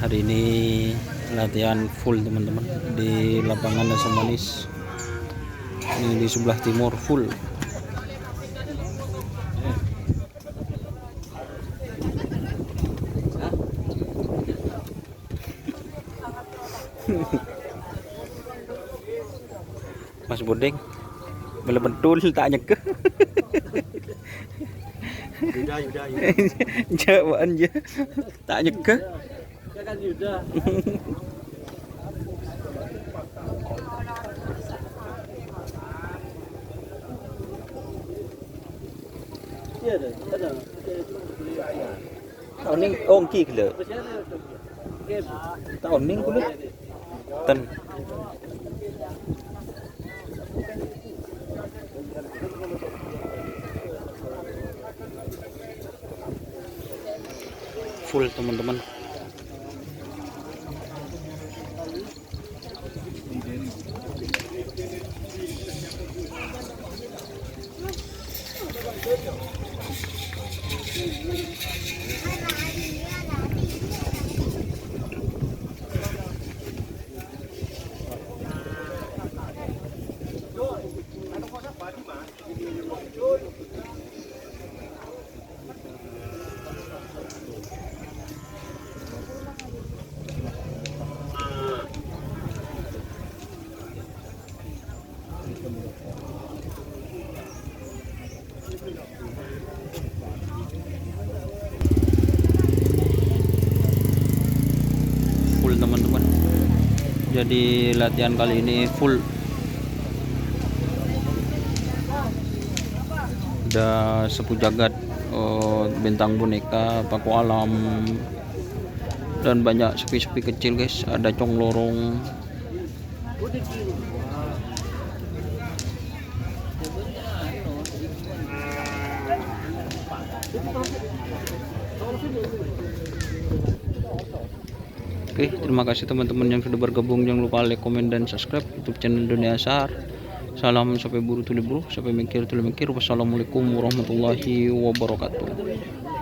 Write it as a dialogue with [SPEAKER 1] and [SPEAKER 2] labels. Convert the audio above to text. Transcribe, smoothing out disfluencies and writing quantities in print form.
[SPEAKER 1] Hari ini latihan full teman-teman di lapangan Desa Manis. Ini di sebelah timur full. Mas Bodeng bela betul tak nyeke. Jawaan je tak nyeke.
[SPEAKER 2] Kan Yuda. Iya ada.
[SPEAKER 1] Tahun ini ongki gila. Tahun ini kulit ten. Full teman-teman. Full teman-teman. Jadi latihan kali ini full. Ada sepu jagat, bintang boneka, paku alam, dan banyak sepi-sepi kecil guys. Ada cong lorong. Oke, terima kasih teman-teman yang sudah bergabung. Jangan lupa like, komen, dan subscribe YouTube channel Dunia Asar. Salam sampai buru tuli buru, sampai mikir tuli mikir. Wassalamualaikum warahmatullahi wabarakatuh.